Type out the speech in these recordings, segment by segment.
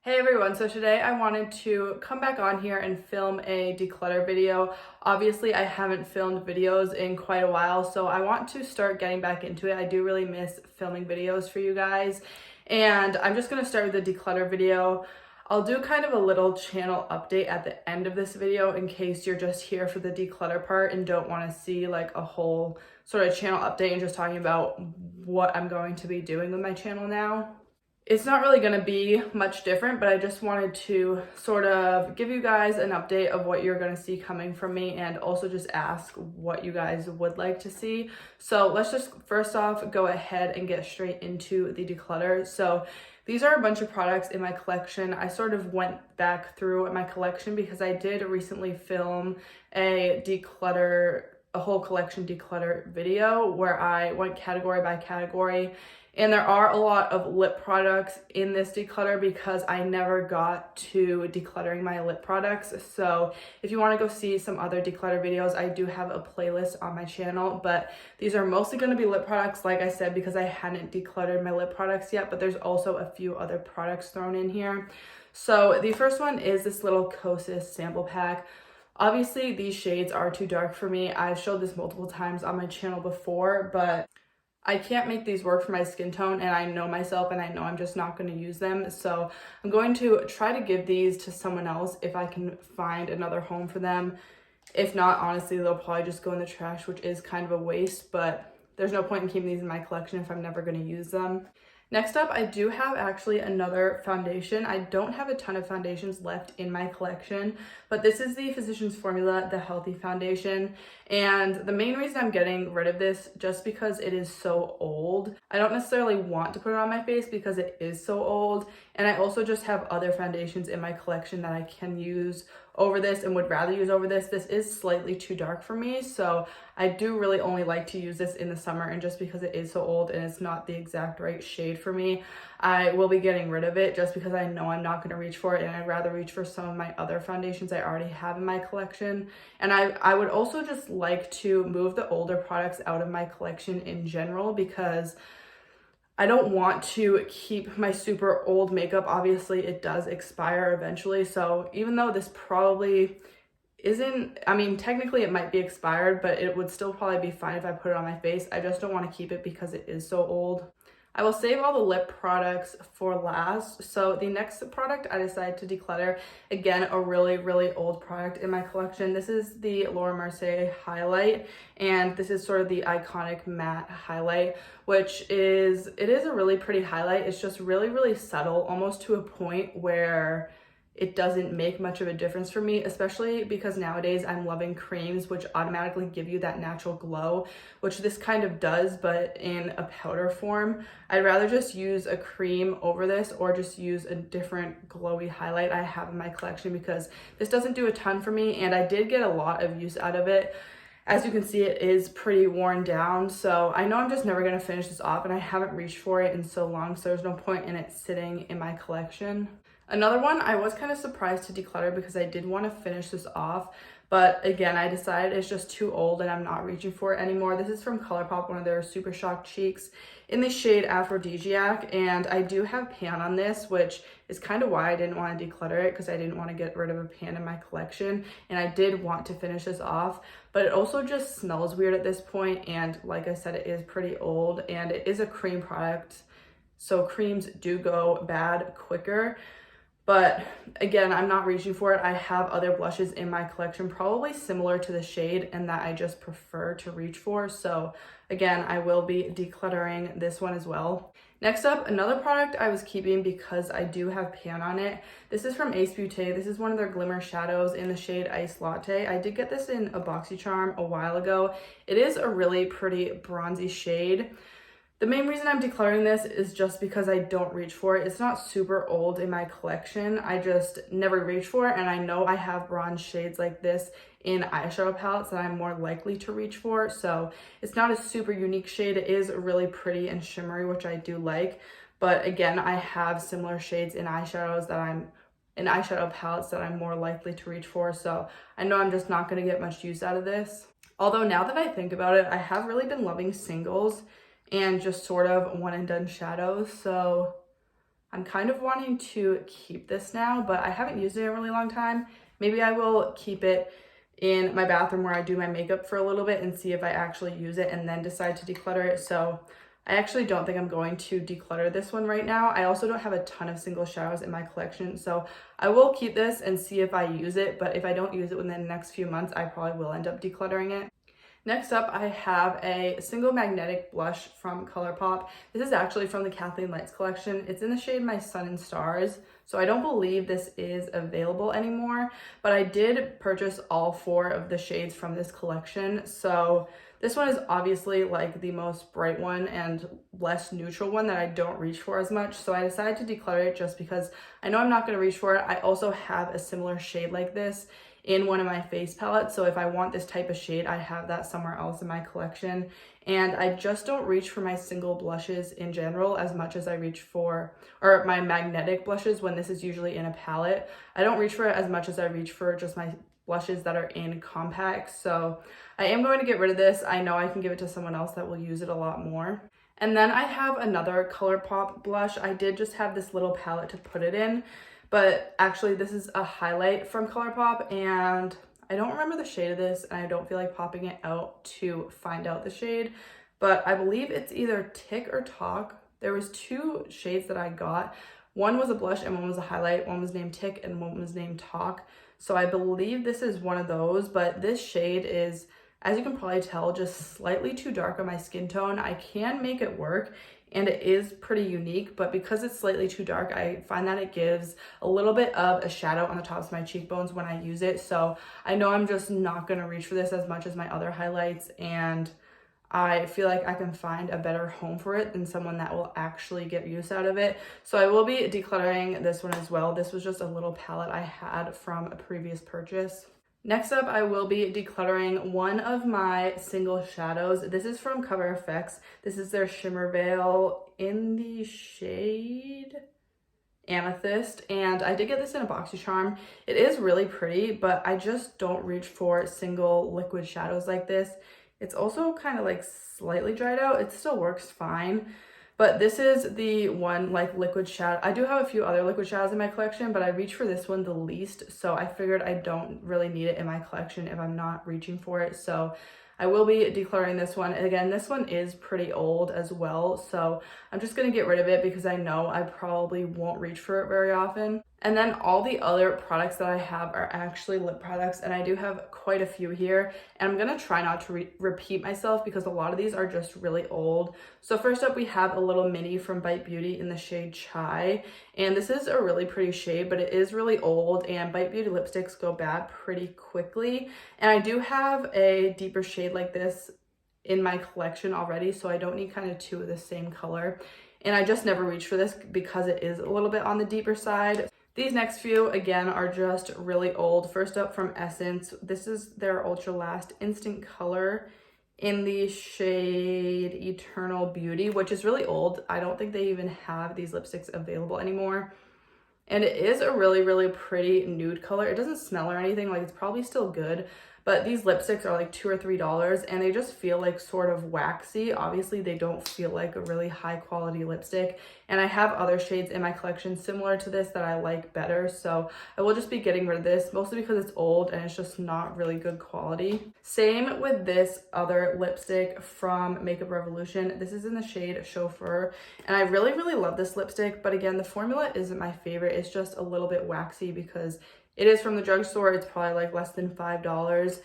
Hey everyone, so today I wanted to come back on here and film a declutter video. Obviously, I haven't filmed videos in quite a while, so I want to start getting back into it. I do really miss filming videos for you guys, and I'm just going to start with the declutter video. I'll do kind of a little channel update at the end of this video in case you're just here for the declutter part and don't want to see like a whole sort of channel update and just talking about what I'm going to be doing with my channel now. It's not really going to be much different, but I just wanted to sort of give you guys an update of what you're going to see coming from me and also just ask what you guys would like to see. So let's just first off go ahead and get straight into the declutter. So these are a bunch of products in my collection. I sort of went back through my collection because I did recently film a whole collection declutter video where I went category by category. And there are a lot of lip products in this declutter because I never got to decluttering my lip products. So if you want to go see some other declutter videos, I do have a playlist on my channel, but these are mostly going to be lip products, like I said, because I hadn't decluttered my lip products yet, but there's also a few other products thrown in here. So the first one is this little Kosas sample pack. Obviously, these shades are too dark for me. I've showed this multiple times on my channel before, but I can't make these work for my skin tone, and I know myself and I know I'm just not going to use them. So I'm going to try to give these to someone else if I can find another home for them. If not, honestly, they'll probably just go in the trash, which is kind of a waste, but there's no point in keeping these in my collection if I'm never going to use them. Next up, I do have actually another foundation. I don't have a ton of foundations left in my collection, but this is the Physicians Formula, the Healthy Foundation. And the main reason I'm getting rid of this, just because it is so old. I don't necessarily want to put it on my face because it is so old. And I also just have other foundations in my collection that I can use over this and would rather use over this. This is slightly too dark for me, so I do really only like to use this in the summer, and just because it is so old and it's not the exact right shade for me, I will be getting rid of it just because I know I'm not going to reach for it, and I'd rather reach for some of my other foundations I already have in my collection. And I would also just like to move the older products out of my collection in general because I don't want to keep my super old makeup. Obviously, it does expire eventually. So even though this probably isn't, I mean, technically it might be expired, but it would still probably be fine if I put it on my face. I just don't want to keep it because it is so old. I will save all the lip products for last. So the next product I decided to declutter, again, a really, really old product in my collection. This is the Laura Mercier highlight, and this is sort of the iconic matte highlight, which is, it is a really pretty highlight. It's just really, really subtle, almost to a point where it doesn't make much of a difference for me, especially because nowadays I'm loving creams which automatically give you that natural glow, which this kind of does, but in a powder form. I'd rather just use a cream over this or just use a different glowy highlight I have in my collection because this doesn't do a ton for me, and I did get a lot of use out of it. As you can see, it is pretty worn down, so I know I'm just never going to finish this off, and I haven't reached for it in so long, so there's no point in it sitting in my collection. Another one I was kind of surprised to declutter because I did want to finish this off, but again, I decided it's just too old and I'm not reaching for it anymore. This is from ColourPop, one of their Super Shock Cheeks in the shade Aphrodisiac, and I do have pan on this, which is kind of why I didn't want to declutter it, because I didn't want to get rid of a pan in my collection, and I did want to finish this off, but it also just smells weird at this point, and like I said, it is pretty old, and it is a cream product, so creams do go bad quicker. But again, I'm not reaching for it. I have other blushes in my collection, probably similar to the shade, and that I just prefer to reach for. So again, I will be decluttering this one as well. Next up, another product I was keeping because I do have pan on it. This is from Ace Beauté. This is one of their glimmer shadows in the shade Ice Latte. I did get this in a BoxyCharm a while ago. It is a really pretty bronzy shade. The main reason I'm decluttering this is just because I don't reach for it. It's not super old in my collection. I just never reach for it, and I know I have bronze shades like this in eyeshadow palettes that I'm more likely to reach for. So it's not a super unique shade. It is really pretty and shimmery, which I do like. But again, I have similar shades in eyeshadow palettes that I'm more likely to reach for. So I know I'm just not going to get much use out of this. Although now that I think about it, I have really been loving singles and just sort of one and done shadows. So I'm kind of wanting to keep this now, but I haven't used it in a really long time. Maybe I will keep it in my bathroom where I do my makeup for a little bit and see if I actually use it and then decide to declutter it. So I actually don't think I'm going to declutter this one right now. I also don't have a ton of single shadows in my collection, so I will keep this and see if I use it, but if I don't use it within the next few months, I probably will end up decluttering it. Next up, I have a single magnetic blush from ColourPop. This is actually from the Kathleen Lights collection. It's in the shade My Sun and Stars, so I don't believe this is available anymore, but I did purchase all 4 of the shades from this collection. So this one is obviously like the most bright one and less neutral one that I don't reach for as much. So I decided to declutter it just because I know I'm not going to reach for it. I also have a similar shade like this in one of my face palettes, so if I want this type of shade, I have that somewhere else in my collection. And I just don't reach for my single blushes in general as much as I reach for, or my magnetic blushes when this is usually in a palette. I don't reach for it as much as I reach for just my blushes that are in compacts. So I am going to get rid of this. I know I can give it to someone else that will use it a lot more. And then I have another ColourPop blush. I did just have this little palette to put it in, but actually this is a highlight from ColourPop and I don't remember the shade of this and I don't feel like popping it out to find out the shade, but I believe it's either Tick or Talk. There was 2 shades that I got. One was a blush and one was a highlight. One was named Tick and one was named Talk. So I believe this is one of those, but this shade is, as you can probably tell, just slightly too dark on my skin tone. I can make it work and it is pretty unique, but because it's slightly too dark, I find that it gives a little bit of a shadow on the tops of my cheekbones when I use it. So I know I'm just not gonna reach for this as much as my other highlights, and I feel like I can find a better home for it than someone that will actually get use out of it. So I will be decluttering this one as well. This was just a little palette I had from a previous purchase. Next up, I will be decluttering one of my single shadows. This is from Cover FX. This is their Shimmer Veil in the shade Amethyst, and I did get this in a BoxyCharm. It is really pretty, but I just don't reach for single liquid shadows like this. It's also kind of like slightly dried out. It still works fine. But this is the one like liquid shadow. I do have a few other liquid shadows in my collection, but I reach for this one the least. So I figured I don't really need it in my collection if I'm not reaching for it. So I will be decluttering this one. Again, this one is pretty old as well. So I'm just gonna get rid of it because I know I probably won't reach for it very often. And then all the other products that I have are actually lip products, and I do have quite a few here. And I'm gonna try not to repeat myself because a lot of these are just really old. So first up, we have a little mini from Bite Beauty in the shade Chai. And this is a really pretty shade, but it is really old, and Bite Beauty lipsticks go bad pretty quickly. And I do have a deeper shade like this in my collection already, so I don't need kind of 2 of the same color. And I just never reach for this because it is a little bit on the deeper side. These next few, again, are just really old. First up, from Essence, this is their Ultra Last Instant Color in the shade Eternal Beauty, which is really old. I don't think they even have these lipsticks available anymore. And it is a really, really pretty nude color. It doesn't smell or anything, like it's probably still good, but these lipsticks are like $2 or $3 and they just feel like sort of waxy. Obviously, they don't feel like a really high quality lipstick. And I have other shades in my collection similar to this that I like better. So I will just be getting rid of this, mostly because it's old and it's just not really good quality. Same with this other lipstick from Makeup Revolution. This is in the shade Chauffeur. And I really, really love this lipstick. But again, the formula isn't my favorite. It's just a little bit waxy because it is from the drugstore. It's probably like less than $5.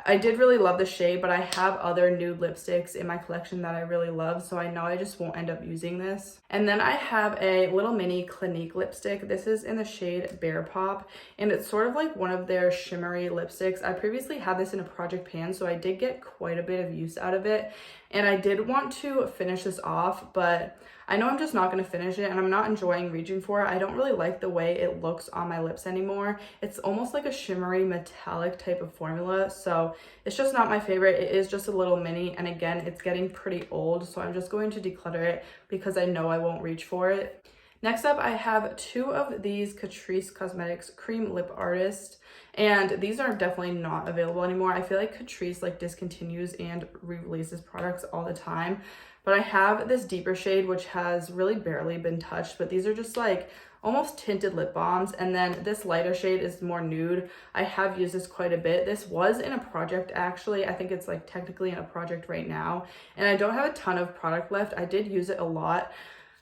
I did really love the shade, but I have other nude lipsticks in my collection that I really love, so I know I just won't end up using this. And then I have a little mini Clinique lipstick. This is in the shade Bear Pop, and it's sort of like one of their shimmery lipsticks. I previously had this in a project pan, so I did get quite a bit of use out of it. And I did want to finish this off, but I know I'm just not going to finish it, and I'm not enjoying reaching for it. I don't really like the way it looks on my lips anymore. It's almost like a shimmery metallic type of formula, so it's just not my favorite. It is just a little mini, and again, it's getting pretty old, so I'm just going to declutter it because I know I won't reach for it. Next up, I have 2 of these Catrice Cosmetics Cream Lip Artist, and these are definitely not available anymore. I feel like Catrice like discontinues and re-releases products all the time. But I have this deeper shade, which has really barely been touched, but these are just like almost tinted lip balms. And then this lighter shade is more nude. I have used this quite a bit. This was in a project actually. I think it's like technically in a project right now. And I don't have a ton of product left. I did use it a lot,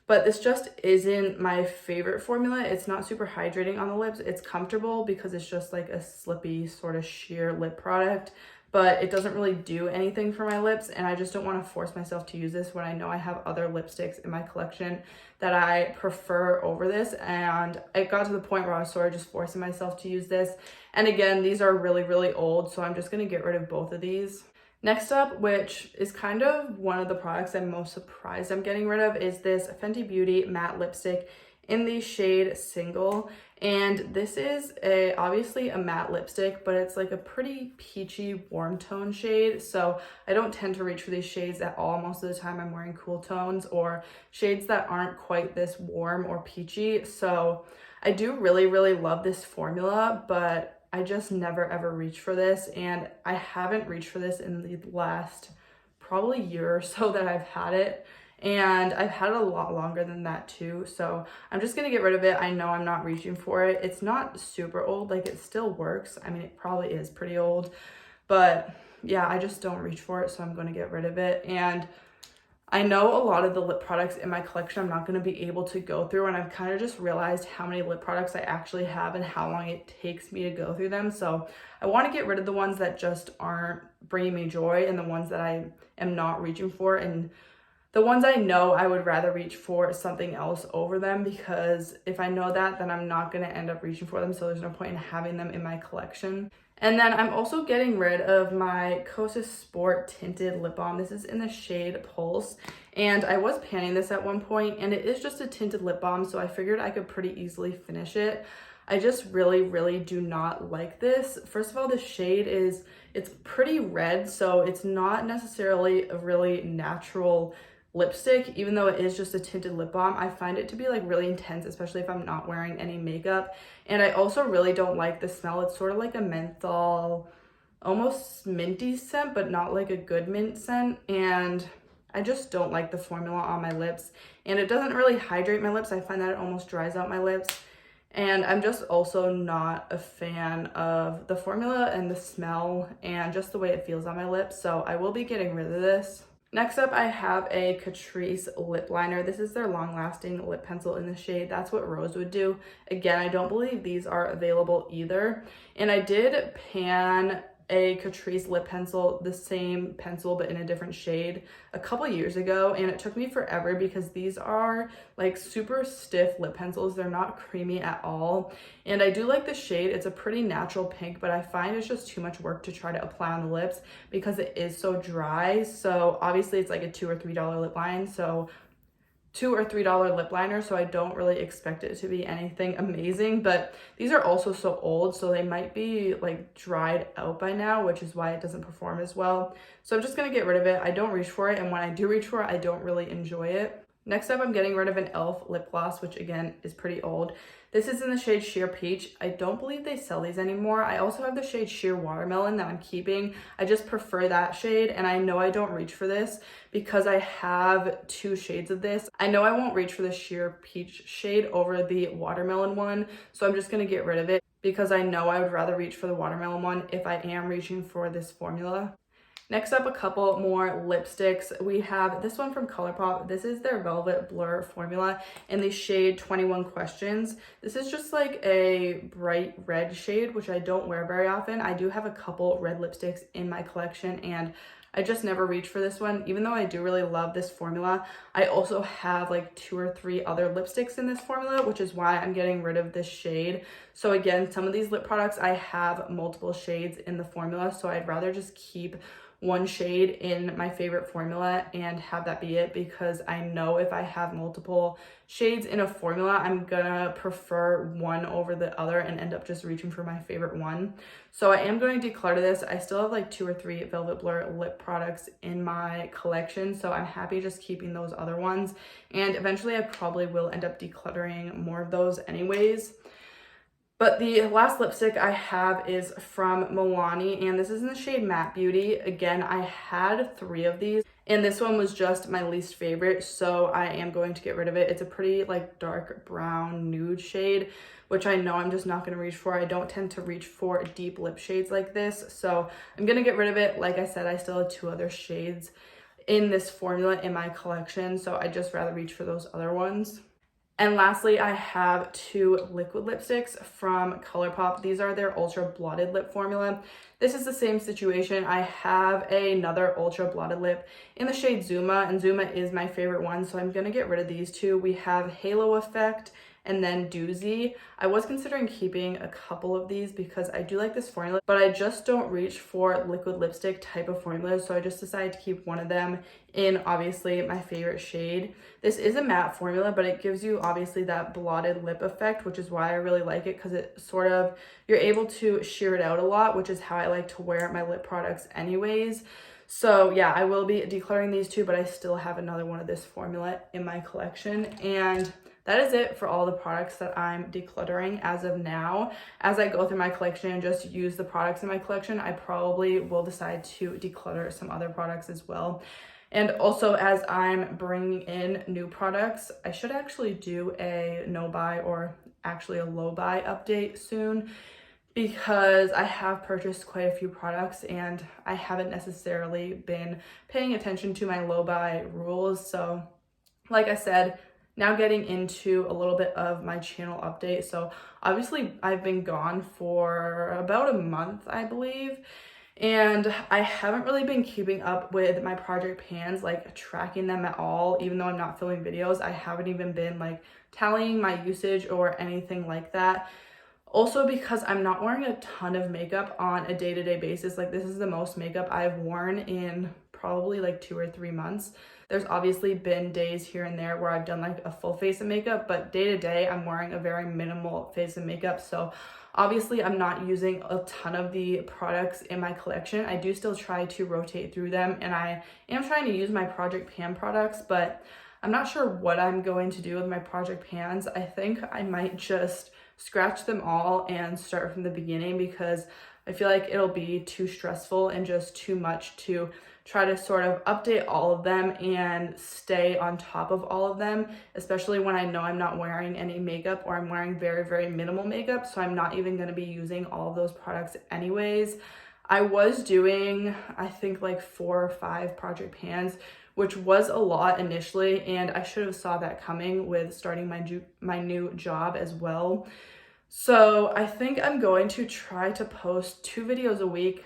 but this just isn't my favorite formula. It's not super hydrating on the lips. It's comfortable because it's just like a slippy sort of sheer lip product, but it doesn't really do anything for my lips, and I just don't want to force myself to use this when I know I have other lipsticks in my collection that I prefer over this. And it got to the point where I was sort of just forcing myself to use this. And again, these are really, really old, so I'm just going to get rid of both of these. Next up, which is kind of one of the products I'm most surprised I'm getting rid of, is this Fenty Beauty matte lipstick in the shade Single. And this is obviously a matte lipstick, but it's like a pretty peachy warm tone shade. So I don't tend to reach for these shades at all. Most of the time I'm wearing cool tones or shades that aren't quite this warm or peachy. So I do really, really love this formula, but I just never ever reach for this, and I haven't reached for this in the last probably year or so that I've had it, and I've had it a lot longer than that too. So I'm just gonna get rid of it. I know I'm not reaching for it. It's not super old, like it still works. I mean, it probably is pretty old, but yeah, I just don't reach for it, so I'm gonna get rid of it. And I know a lot of the lip products in my collection I'm not going to be able to go through, and I've kind of just realized how many lip products I actually have and how long it takes me to go through them. So I want to get rid of the ones that just aren't bringing me joy and the ones that I am not reaching for, and the ones I know I would rather reach for something else over them, because if I know that, then I'm not going to end up reaching for them, so there's no point in having them in my collection. And then I'm also getting rid of my Kosas Sport tinted lip balm. This is in the shade Pulse, and I was panning this at one point, and it is just a tinted lip balm, so I figured I could pretty easily finish it. I just really, really do not like this. First of all, the shade it's pretty red, so it's not necessarily a really natural lipstick. Even though it is just a tinted lip balm, I find it to be like really intense, especially if I'm not wearing any makeup. And I also really don't like the smell. It's sort of like a menthol, almost minty scent, but not like a good mint scent. And I just don't like the formula on my lips, and it doesn't really hydrate my lips. I find that it almost dries out my lips. And I'm just also not a fan of the formula and the smell and just the way it feels on my lips. So I will be getting rid of this. Next up, I have a Catrice lip liner. This is their long-lasting lip pencil in the shade That's What Rose Would Do. Again, I don't believe these are available either. And I did pan a Catrice lip pencil, the same pencil but in a different shade, a couple years ago, and it took me forever because these are like super stiff lip pencils. They're not creamy at all, and I do like the shade. It's a pretty natural pink, but I find it's just too much work to try to apply on the lips because it is so dry. So obviously it's like a $2 or $3 lip line, so $2 or $3 lip liner, so I don't really expect it to be anything amazing. But these are also so old, so they might be like dried out by now, which is why it doesn't perform as well. So I'm just gonna get rid of it. I don't reach for it, and when I do reach for it, I don't really enjoy it. Next up, I'm getting rid of an e.l.f. lip gloss, which again is pretty old. This is in the shade Sheer Peach. I don't believe they sell these anymore. I also have the shade Sheer Watermelon that I'm keeping. I just prefer that shade, and I know I don't reach for this because I have two shades of this. I know I won't reach for the Sheer Peach shade over the Watermelon one, so I'm just gonna get rid of it because I know I would rather reach for the Watermelon one if I am reaching for this formula. Next up, a couple more lipsticks. We have this one from ColourPop. This is their Velvet Blur formula in the shade 21 Questions. This is just like a bright red shade, which I don't wear very often. I do have a couple red lipsticks in my collection, and I just never reach for this one. Even though I do really love this formula, I also have like 2 or 3 other lipsticks in this formula, which is why I'm getting rid of this shade. So again, some of these lip products, I have multiple shades in the formula, so I'd rather just keep one shade in my favorite formula and have that be it, because I know if I have multiple shades in a formula, I'm gonna prefer one over the other and end up just reaching for my favorite one. So I am going to declutter this. I still have like 2 or 3 Velvet Blur lip products in my collection, so I'm happy just keeping those other ones, and eventually I probably will end up decluttering more of those anyways. But the last lipstick I have is from Milani, and this is in the shade Matte Beauty. Again, I had 3 of these, And this one was just my least favorite, so I am going to get rid of it. It's a pretty like dark brown nude shade, which I know I'm just not going to reach for. I don't tend to reach for deep lip shades like this, so I'm going to get rid of it. Like I said, I still have 2 other shades in this formula in my collection, so I'd just rather reach for those other ones. And lastly, I have 2 liquid lipsticks from ColourPop. These are their Ultra Blotted Lip formula. This is the same situation. I have another Ultra Blotted Lip in the shade Zuma, and Zuma is my favorite one, so I'm going to get rid of these 2. We have Halo Effect and then Doozy. I was considering keeping a couple of these because I do like this formula, but I just don't reach for liquid lipstick type of formulas, so I just decided to keep one of them in obviously my favorite shade. This is a matte formula, but it gives you obviously that blotted lip effect, which is why I really like it, because it sort of, you're able to sheer it out a lot, which is how I like to wear my lip products anyways. So yeah, I will be decluttering these 2, but I still have another one of this formula in my collection. And that is it for all the products that I'm decluttering as of now. As I go through my collection and just use the products in my collection, I probably will decide to declutter some other products as well. And also, as I'm bringing in new products, I should actually do a no buy or actually a low buy update soon, because I have purchased quite a few products and I haven't necessarily been paying attention to my low buy rules. So like I said, now getting into a little bit of my channel update. So obviously I've been gone for about a month, I believe, and I haven't really been keeping up with my project pans, like tracking them at all. Even though I'm not filming videos, I haven't even been like tallying my usage or anything like that. Also, because I'm not wearing a ton of makeup on a day-to-day basis. Like, this is the most makeup I've worn in probably like 2 or 3 months. There's obviously been days here and there where I've done like a full face of makeup, but day to day I'm wearing a very minimal face of makeup. So obviously I'm not using a ton of the products in my collection. I do still try to rotate through them, and I am trying to use my Project Pan products, but I'm not sure what I'm going to do with my Project Pans. I think I might just scratch them all and start from the beginning, because I feel like it'll be too stressful and just too much to try to sort of update all of them and stay on top of all of them, especially when I know I'm not wearing any makeup, or I'm wearing very, very minimal makeup, so I'm not even going to be using all of those products anyways. I was doing, I think, like 4 or 5 Project Pans, which was a lot initially, and I should have saw that coming with starting my new job as well. So I think I'm going to try to post 2 videos a week,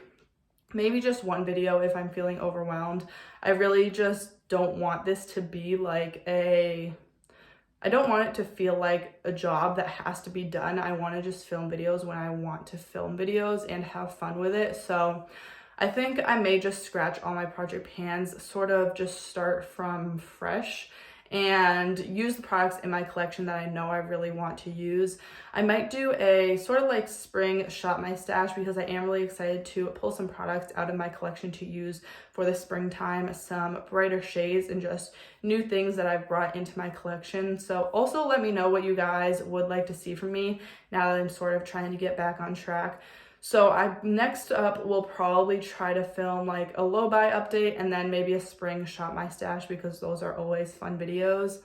maybe just 1 video if I'm feeling overwhelmed. I really just don't want this to be like I don't want it to feel like a job that has to be done. I want to just film videos when I want to film videos and have fun with it. So I think I may just scratch all my Project Pans, sort of just start from fresh and use the products in my collection that I know I really want to use. I might do a sort of like spring shop my stash, because I am really excited to pull some products out of my collection to use for the springtime, some brighter shades and just new things that I've brought into my collection. So also let me know what you guys would like to see from me now that I'm sort of trying to get back on track. So next up will probably try to film like a low buy update, and then maybe a spring shop my stash, because those are always fun videos.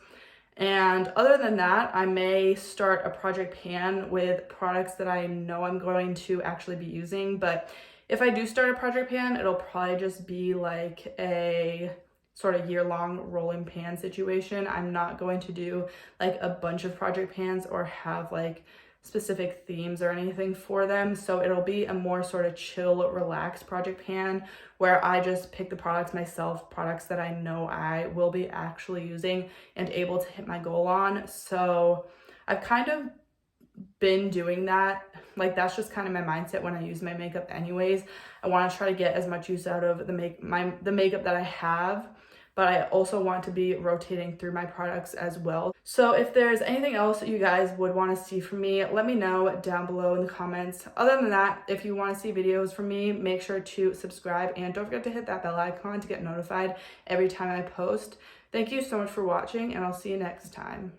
And other than that, I may start a Project Pan with products that I know I'm going to actually be using. But if I do start a Project Pan, it'll probably just be like a sort of year-long rolling pan situation. I'm not going to do like a bunch of Project Pans or have like specific themes or anything for them. So it'll be a more sort of chill, relaxed Project Pan where I just pick the products myself, products that I know I will be actually using and able to hit my goal on. So I've kind of been doing that. Like, that's just kind of my mindset when I use my makeup anyways. I want to try to get as much use out of the makeup that I have, but I also want to be rotating through my products as well. So if there's anything else that you guys would want to see from me, let me know down below in the comments. Other than that, if you want to see videos from me, make sure to subscribe and don't forget to hit that bell icon to get notified every time I post. Thank you so much for watching, and I'll see you next time.